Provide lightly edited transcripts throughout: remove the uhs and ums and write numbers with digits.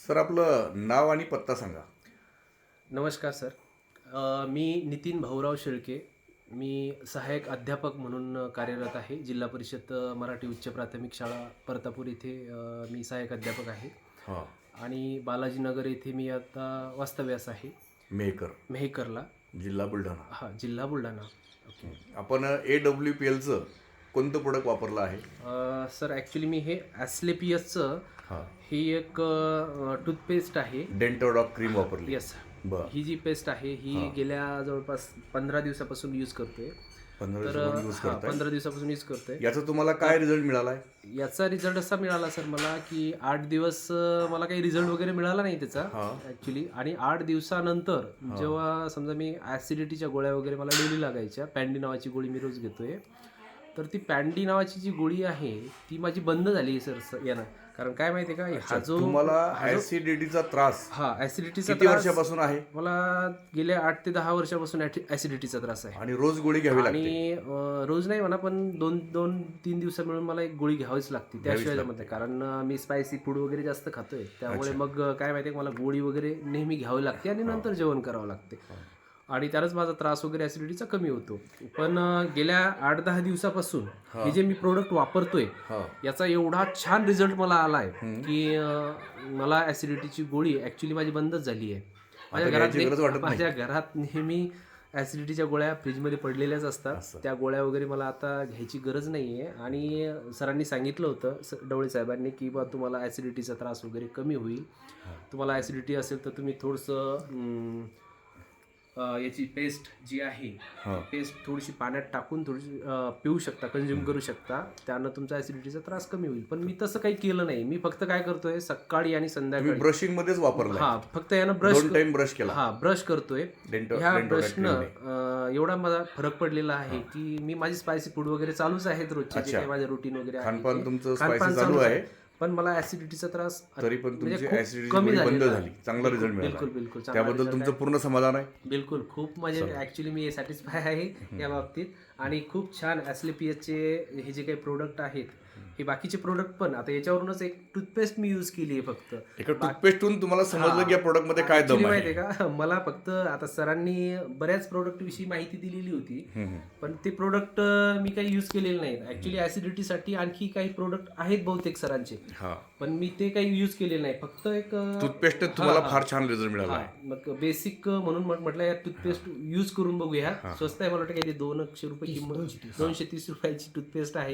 Sir आपलं नाव आणि पत्ता सांगा. नमस्कार सर. मी नितीन भाऊराव शेळके. मी सहाय्यक अध्यापक म्हणून कार्यरत आहे. जिल्हा परिषद मराठी उच्च प्राथमिक शाळा परतापूर येथे मी सहाय्यक अध्यापक आहे. हां. आणि बालाजीनगर येथे मी आता वास्तव्यास आहे. मेहकरला. जिल्हा बुलढाणा. हां, जिल्हा बुलढाणा. ओके. आपण AWPLचं कोणतं प्रोडक्ट वापरलं आहे? सर ॲक्च्युली मी हे ॲस्लेपियसचं ही एक टूथपेस्ट आहे. डेंटोडॉक क्रीम वापरली. येस. बरं. ही जी पेस्ट आहे ही गेल्या जवळपास 15 दिवसापासून यूज करतोय. 15 दिवसापासून यूज करतोय. याचा तुम्हाला काय रिझल्ट मिळाला आहे? याचा रिझल्ट असा मिळाला सर मला की 8 दिवस मला काही रिझल्ट वगैरे मिळाला नाही त्याचा ॲक्च्युली. आणि 8 दिवसानंतर जेव्हा समजा मी ॲसिडिटीच्या गोळ्या वगैरे मला डेली लागायच्या, पॅन्डी नावाची गोळी मी रोज घेतोय, तर ती पॅन्डी नावाची जी गोळी आहे ती माझी बंद झाली सर यानं. कारण काय माहिती आहे का, हा जो तुम्हाला ऍसिडिटीचा त्रास ऍसिडिटीचा किती वर्षापासून आहे? मला गेल्या 8 ते 10 वर्षापासून ऍसिडिटीचा त्रास आहे. आणि रोज गोळी घ्यावी लागते? आणि रोज नाही म्हणा, पण 2-3 दिवसा मिळून मला एक गोळी घ्यावीच लागते त्याशिवाय जमत. कारण मी स्पायसी फूड वगैरे जास्त खातोय, त्यामुळे मग काय माहिती मला गोळी वगैरे नेहमी घ्यावी लागते आणि नंतर जेवण करावं लागते. आणि त्यानंच माझा त्रास वगैरे ऍसिडिटीचा कमी होतो. पण गेल्या 8-10 दिवसापासून हे जे मी प्रोडक्ट वापरतोय याचा एवढा छान रिझल्ट मला आलाय की मला ऍसिडिटीची गोळी ऍक्च्युली माझी बंदच झाली आहे. माझ्या घरात नेहमी ऍसिडिटीच्या गोळ्या फ्रीजमध्ये पडलेल्याच असतात. त्या गोळ्या वगैरे मला आता घ्यायची गरज नाही आहे. आणि सरांनी सांगितलं होतं, डवळे साहेबांनी, की बा तुम्हाला ऍसिडिटीचा त्रास वगैरे कमी होईल. तुम्हाला ऍसिडिटी असेल तर तुम्ही थोडंसं याची पेस्ट जी आहे पेस्ट थोडीशी पाण्यात टाकून थोडीशी पिऊ शकता, कंझ्युम करू शकता. त्यानं तुमचा ऍसिडिटीचा त्रास कमी होईल. पण मी तसं काही केलं नाही. मी फक्त काय करतोय, सकाळी आणि संध्याकाळी ब्रशिंग मध्येच वापरलं. फक्त यानं ब्रश केला. ब्रश करतोय. ह्या ब्रशनं एवढा मला फरक पडलेला आहे की मी माझी स्पायसी फूड वगैरे चालूच आहेत रोजचे, जे काही माझे रुटीन वगैरे आहे, खानपान चालू आहे. पण मला ऍसिडिटीचा त्रास तरी पण तुमची ऍसिडिटी बंद झाली, चांगला रिझल्ट मिळाला. बिलकुल. त्याबद्दल तुमचं पूर्ण समाधान आहे? बिलकुल. खूप म्हणजे ऍक्च्युली मी सॅटिस्फाय आहे या बाबतीत. आणि खूप छान ॲस्लेपियसचे हे जे काही प्रोडक्ट आहेत, हे बाकीचे प्रोडक्ट पण आता याच्यावरूनच एक टूथपेस्ट मी यूज केली आहे. फक्त एका टूथपेस्टून तुम्हाला समजलं की या प्रोडक्ट मध्ये काय दम आहे? माहिती आहे का, मला फक्त आता सरांनी बऱ्याच प्रोडक्ट विषयी माहिती दिलेली होती, पण ते प्रोडक्ट मी काही यूज केलेले नाहीत. ऍक्च्युली ऍसिडिटीसाठी आणखी काही प्रोडक्ट आहेत बहुतेक सरांचे, पण मी ते काही यूज केलेले नाही. फक्त एक टूथपेस्ट तुम्हाला फार छान रिझल्ट मिळाला. मग बेसिक म्हणून म्हटलं या टूथपेस्ट यूज करून बघूया. स्वस्त आहे, मला वाटतं काही 200 रुपये किंमत, 230 रुपयाची टूथपेस्ट आहे.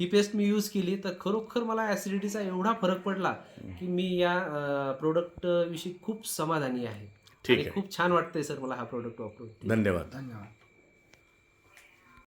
ही पेस्ट मी यूज केली तर खरोखर मला ऍसिडिटीचा एवढा फरक पडला की मी या प्रोडक्ट विषयी खूप समाधानी आहे. खूप छान वाटतंय सर मला हा प्रोडक्ट वापरून. धन्यवाद.